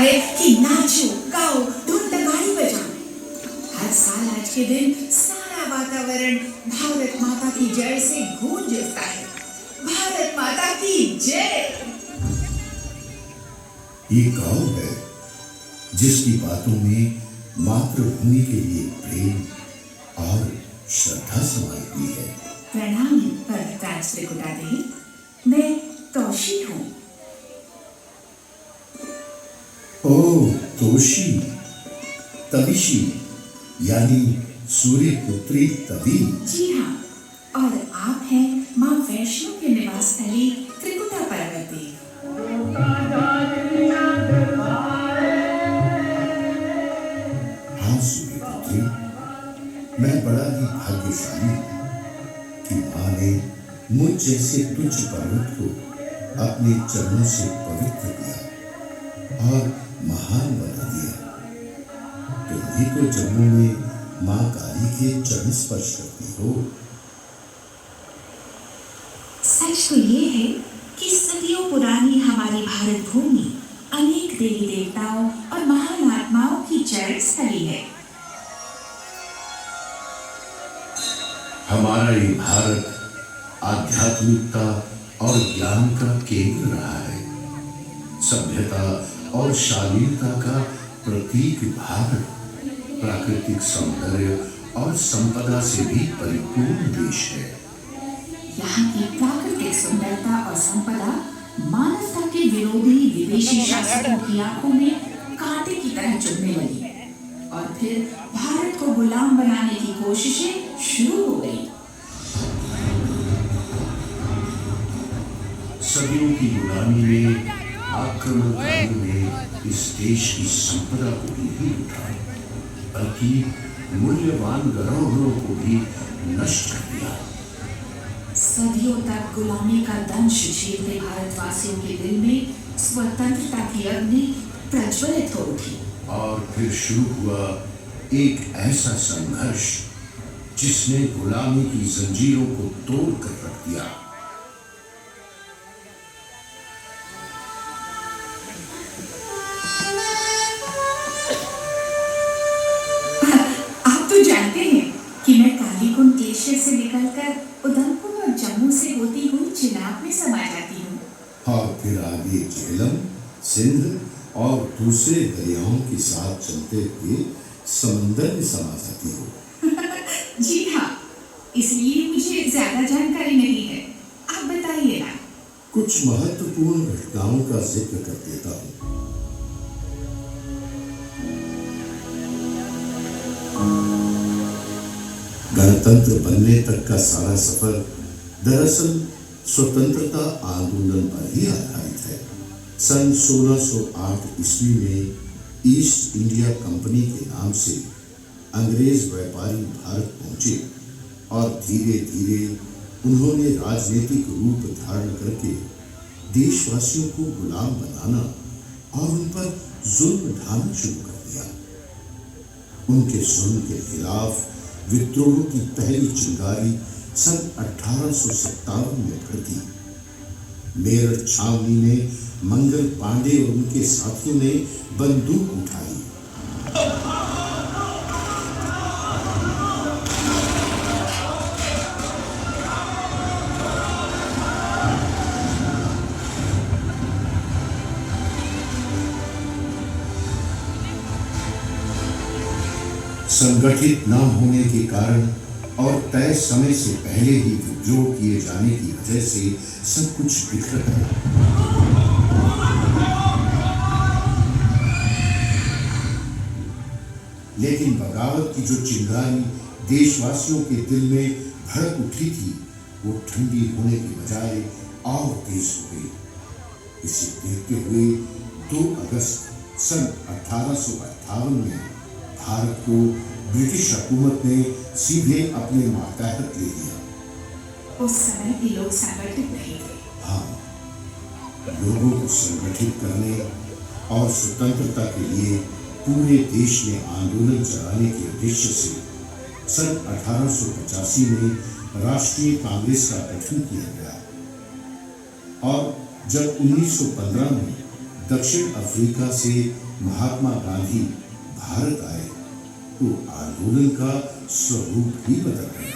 है कि नाचो, गाओ, धुन गाड़ी बजाओ। हर साल आज के दिन सारा वातावरण भारत माता की जय से गूंज उठता है। भारत माता की जय। ये गांव है जिसकी बातों में मातृभूमि के लिए प्रेम और श्रद्धा समाई हुई है। प्रणाम परविताज त्रिकुटा देवी, मैं तोशी हूँ। ओ तोशी, तविशी यानी सूर्य पुत्री तवी। जी हाँ, और आप हैं माँ वैष्णो के निवास स्थली त्रिकुटा पर्वती। हाँ सूर्य पुत्री, मैं बड़ा ही भाग्यशाली हूँ कि माँ ने मुझ जैसे तुच्छ पर्वत को अपने चरणों से पवित्र किया और महान बना दिया। तुम भी तो जम्मू में माँ काली के चरण स्पर्श करती हो। सच तो ये है कि सदियों पुरानी हमारी भारत भूमि अनेक देवी देवताओं और महान आत्माओं की चरण स्थली है। हमारा ये भारत आध्यात्मिकता और ज्ञान का केंद्र रहा है। सभ्यता और शालीनता का प्रतीक भारत प्राकृतिक सौंदर्य और संपदा से भी परिपूर्ण देश है। यहाँ की प्राकृतिक सुंदरता और संपदा मानवता के विरोधी विदेशी शासकों की आंखों में कांटे की तरह चुभने लगी और फिर भारत को गुलाम बनाने की कोशिशें शुरू हो गई। सदियों की गुलामी में आक्रमणकारियों ने इस देश की संपदा को ही नहीं लूटा, बल्कि मूल्यवान धरोहरों को भी नष्ट कर दिया। सदियों तक गुलामी का दंश झेलते भारतवासियों के दिल में स्वतंत्रता की अग्नि प्रज्वलित हो उठी। और फिर शुरू हुआ एक ऐसा संघर्ष जिसने गुलामी की जंजीरों को तोड़ कर रख दिया। आप तो जानते हैं कि मैं कालीकुंड ग्लेशियर से निकलकर उधमपुर और जम्मू से होती हुई चिनाब में समा जाती हूँ। और फिर आगे झेलम, सिंध और दूसरे दरियाओं के साथ चलते हुए समंदर में समा जाती हो। जी हाँ, इसलिए मुझे ज्यादा जानकारी नहीं है। आप बताइए ना। कुछ महत्वपूर्ण घटनाओं का जिक्र कर देता हूँ। गणतंत्र बनने तक का सारा सफर दरअसल स्वतंत्रता आंदोलन पर ही आधारित है। सन 1608 ईस्वी में ईस्ट इंडिया कंपनी के नाम से अंग्रेज व्यापारी भारत पहुंचे और धीरे धीरे उन्होंने राजनीतिक रूप धारण करके देशवासियों को गुलाम बनाना और उन पर जुल्म ढाना शुरू कर दिया। उनके जुल्म के खिलाफ विद्रोह की पहली चिंगारी सन 1857 में भड़की। मेरठ छावनी में मंगल पांडे और उनके साथियों ने बंदूक उठाई। संगठित न होने के कारण और तय समय से पहले ही विद्रोह किए जाने की वजह से सब कुछ बिखर गया। लेकिन बगावत की जो चिंगारी देशवासियों के दिल में भड़क उठी थी, वो ठंडी होने की बजाय और तेज हो गई। इसे देखते हुए 2 अगस्त सन 1858 में भारत को ब्रिटिश हुकूमत ने सीधे अपने मातहत ले लिया। उस समय भी लोग संगठित नहीं थे। हाँ, लोगों को संगठित करने और स्वतंत्रता के लिए पूरे देश में आंदोलन चलाने के उद्देश्य से सन 1885 में राष्ट्रीय कांग्रेस का गठन किया गया और जब 1915 में दक्षिण अफ्रीका से महात्मा गांधी भारत आए तो आंदोलन का स्वरूप ही बदल गया।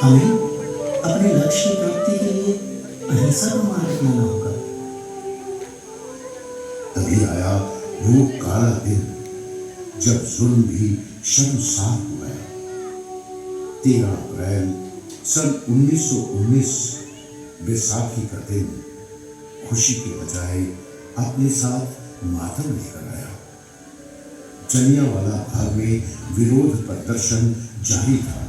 हमें अपने लक्ष्य की प्राप्ति के लिए अहिंसा का मार्ग अपनाना होगा। तभी आया वो काला दिन जब जुल्म भी शर्मसार हो गया। 13 अप्रैल सन 1919 बैसाखी का दिन खुशी के बजाय अपने साथ मातम लेकर आया। जलियांवाला बाग में विरोध प्रदर्शन जारी था।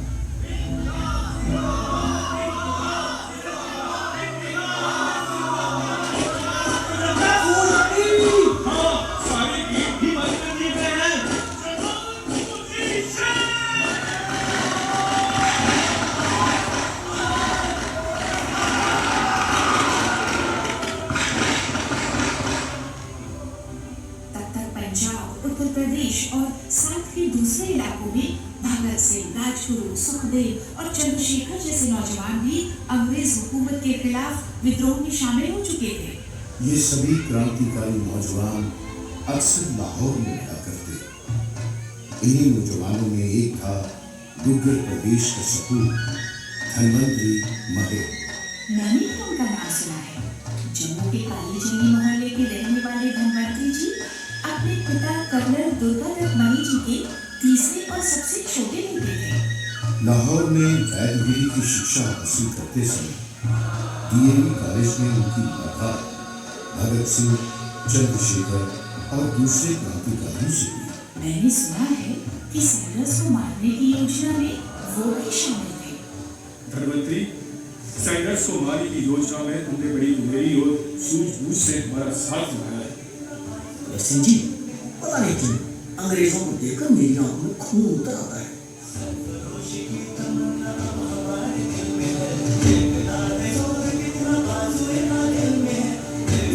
उत्तर प्रदेश और साथ ही दूसरे इलाकों में भगत सिंह, राजगुरु, सुखदेव और चंद्रशेखर जैसे नौजवान भी अंग्रेज हुकूमत के खिलाफ विद्रोह में शामिल हो चुके थे। ये सभी क्रांतिकारी नौजवान अक्सर लाहौर में रहा करते। इन्हीं नौजवानों में एक था गुर्जर प्रदेश का सपूत धनवंतरी महर। मैंने भी उनका नाम सुना है। जम्मू के कालीजंगी मोहल्ले के रहने वाले धनवंतरी जी अपने पिता कर्नल दुर्गादत्त मणि जी के तीसरे और सबसे छोटे बेटे थे। लाहौर में वैद्यगिरी की शिक्षा हासिल करते समय डीएवी कॉलेज में उनकी मुलाकात भगत सिंह, चंद्रशेखर और दूसरे क्रांतिकारियों से हुई। मैंने सुना है कि सैंडर्स को मारने की योजना में वो भी शामिल थे। धनवंतरी, सैंडर्स को मारने की योजना में तुमने बड़ी मेरी और सूझबूझ से हमारा साथ निभाया है। सिंह जी, पता नहीं क्यों अंग्रेजों को देखकर मेरी आंखों में खून उतर आता है।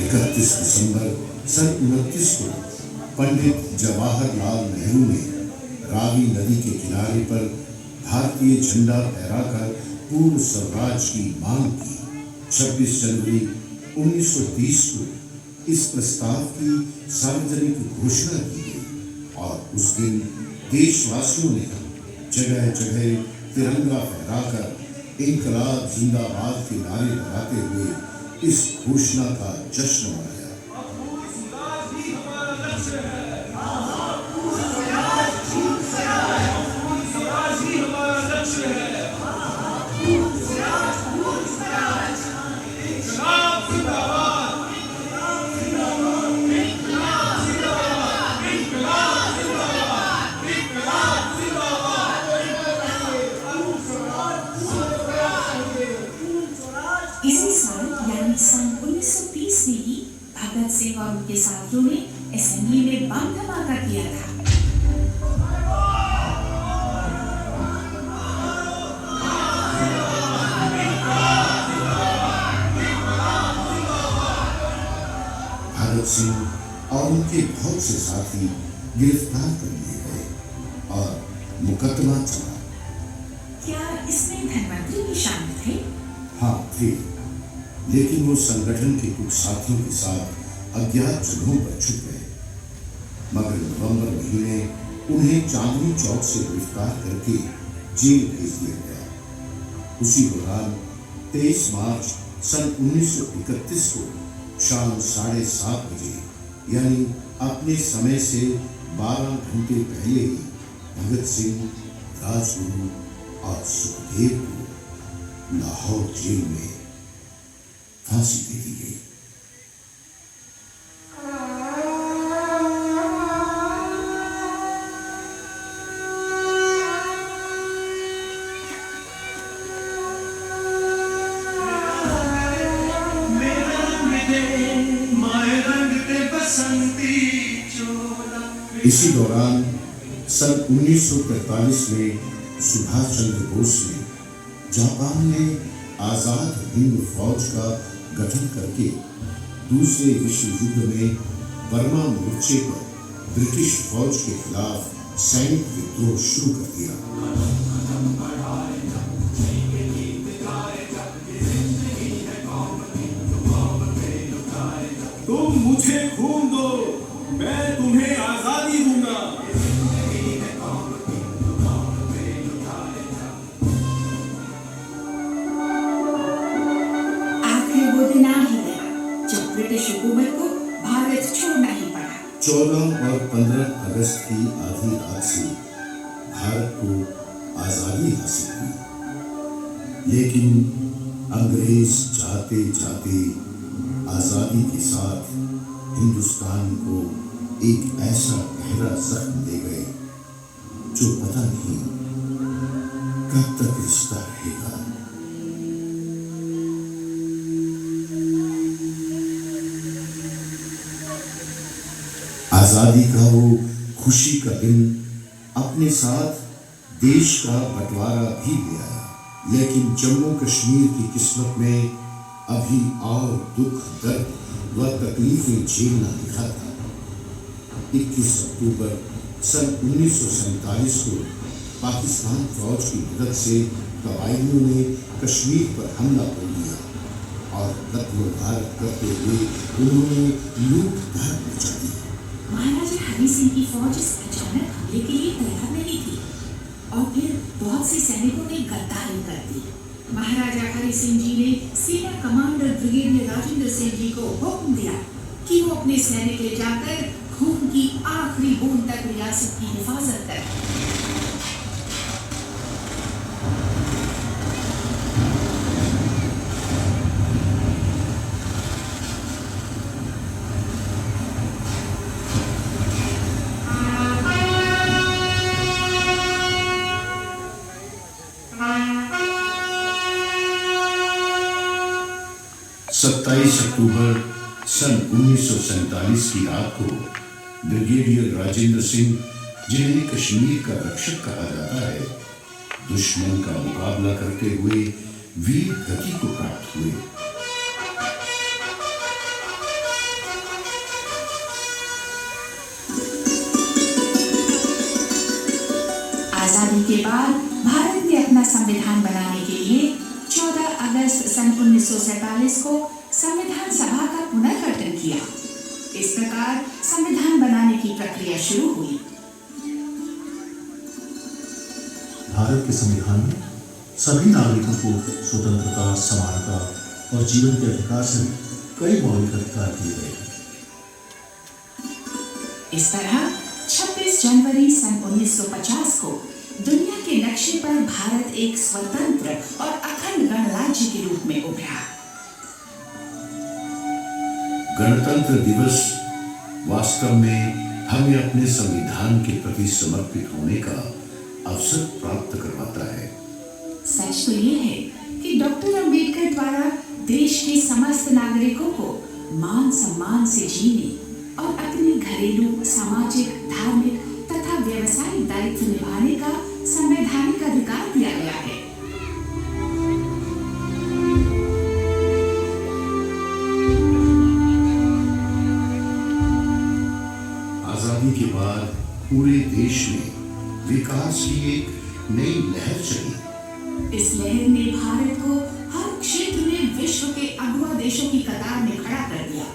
31 दिसंबर सन 29 को पंडित जवाहरलाल नेहरू ने रावी नदी के किनारे पर भारतीय झंडा फहराकर पूर्ण स्वराज की मांग की। 26 जनवरी 1930 को इस प्रस्ताव की सार्वजनिक घोषणा की गई और उस दिन देशवासियों ने जगह जगह तिरंगा फहराकर इनकलाब जिंदाबाद के नारे लगाते हुए इस घोषणा का जश्न मनाया। इसी साल यानी सन 1930 में ही भगत सिंह और उनके साथियों ने असेंबली में बम धमाका किया था। भगत सिंह और उनके बहुत से साथी गिरफ्तार कर लिए गए और मुकदमा चला। क्या इसमें धनवंतरी भी शामिल थे? हाँ थे, लेकिन वो संगठन के कुछ साथियों के साथ अज्ञात जगहों पर छुप गए। मगर नवंबर महीने उन्हें चांदनी चौक से गिरफ्तार करके जेल भेज दिया गया। उसी दौरान 23 मार्च सन 1931 को शाम 7:30 बजे यानी अपने समय से 12 घंटे पहले ही भगत सिंह, राजगुरु और सुखदेव को लाहौर जेल में फांसी दे दी गई। इसी दौरान सन 1943 में सुभाष चंद्र बोस ने जापान में आजाद हिंद फौज का गठन करके दूसरे विश्व युद्ध में बर्मा मोर्चे पर ब्रिटिश फौज के खिलाफ सैनिक विद्रोह शुरू कर दिया। तुम मुझे खून दो, मैं तुम्हें आजादी दूंगा। आखिर वो दिन आ ही गया जब ब्रिटिश हुकूमत को भारत छोड़ना ही पड़ा। 14 और 15 अगस्त की आधी रात से भारत को आजादी हासिल हुई, लेकिन अंग्रेज जाते जाते आजादी के साथ हिंदुस्तान को एक ऐसा गहरा जख्म दे गए जो पता नहीं कब तक रिश्ता रहेगा। आजादी का वो खुशी का दिन अपने साथ देश का बंटवारा भी ले आया, लेकिन जम्मू कश्मीर की किस्मत में अभी और दुख, दर्द व तकलीफें झेलना लिखा था। 21 अक्टूबर सन 1947 को पाकिस्तान फौज की मदद से कबायलियों ने कश्मीर पर हमला बोल दिया और कत्ल-ओ-गारत करते हुए उन्होंने लूट-मार मचा दी। महाराजा हरि सिंह की फौज इस अचानक हमले के लिए तैयार नहीं थी और फिर बहुत से सैनिकों ने गद्दारी कर दी। महाराजा हरि सिंह जी ने सेना कमांडर ब्रिगेडियर राजेंद्र सिंह जी को हुक्म दिया कि वो अपने सैनिक ले जाकर खून की आखिरी बूंद तक रियासत की हिफाजत करें। अक्टूबर सन 1947 की रात को ब्रिगेडियर राजेंद्र सिंह, जिन्हें कश्मीर का रक्षक कहा जाता है, दुश्मन का मुकाबला करते हुए वीर गति को प्राप्त हुए। आजादी के बाद भारत ने अपना संविधान बनाने के लिए 14 अगस्त सन 1947 को संविधान सभा का पुनर्गठन किया। इस प्रकार संविधान बनाने की प्रक्रिया शुरू हुई। भारत के संविधान में सभी नागरिकों को स्वतंत्रता, समानता और जीवन के अधिकार से कई मौलिक अधिकार दिए गए हैं। इस तरह 26 जनवरी सन 1950 को दुनिया के नक्शे पर भारत एक स्वतंत्र और अखंड गणराज्य के रूप में उभरा। गणतंत्र दिवस वास्तव में हमें अपने संविधान के प्रति समर्पित होने का अवसर प्राप्त करवाता है। सच तो ये है कि डॉक्टर अंबेडकर द्वारा देश के समस्त नागरिकों को मान सम्मान से जीने और अपने घरेलू, सामाजिक, धार्मिक तथा व्यवसायिक दायित्व निभाने का संवैधानिक अधिकार दिया गया है। आजादी के बाद पूरे देश में विकास की एक नई लहर चली। इस लहर ने भारत को हर क्षेत्र में विश्व के अगुआ देशों की कतार में खड़ा कर दिया।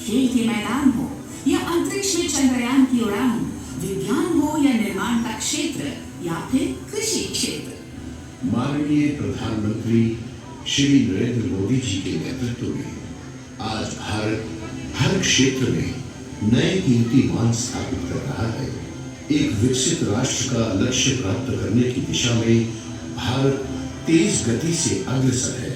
खेल के मैदान हो या अंतरिक्ष में चंद्रयान की उड़ान, विज्ञान हो या निर्माण का क्षेत्र या फिर कृषि क्षेत्र। माननीय प्रधानमंत्री श्री नरेंद्र मोदी जी के नेतृत्व में आज भारत हर क्षेत्र में नए कीर्तिमान स्थापित कर रहा है। एक विकसित राष्ट्र का लक्ष्य प्राप्त करने की दिशा में भारत तेज गति से अग्रसर है।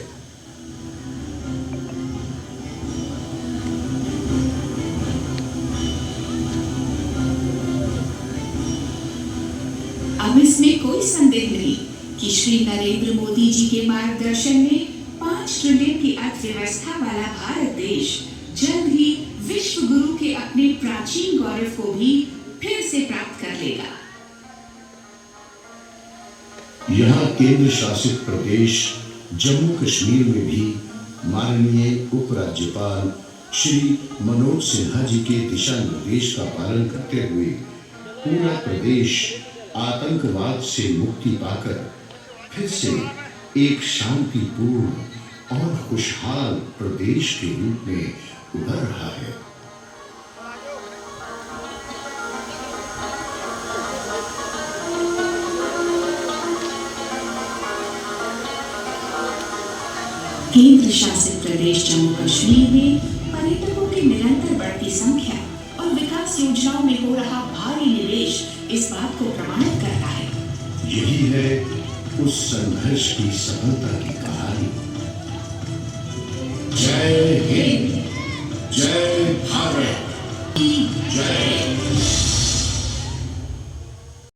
अब इसमें कोई संदेह नहीं कि श्री नरेंद्र मोदी जी के मार्गदर्शन में 5 ट्रिलियन की अर्थव्यवस्था वाला भारत देश जल्द ही विश्व गुरु के अपने प्राचीन गौरव को भी फिर से प्राप्त कर लेगा। यहाँ केंद्र शासित प्रदेश जम्मू कश्मीर में भी माननीय उपराज्यपाल श्री मनोज सिन्हा जी के दिशा निर्देश का पालन करते हुए पूरा प्रदेश आतंकवाद से मुक्ति पाकर फिर से एक शांतिपूर्ण और खुशहाल प्रदेश के रूप में उभर रहा है। केंद्र शासित प्रदेश जम्मू कश्मीर में पर्यटकों की निरंतर बढ़ती संख्या और विकास योजनाओं में हो रहा भारी निवेश इस बात को प्रमाणित करता है। यही है उस संघर्ष की सफलता की कहानी। जय हिंद, जय भारत, जय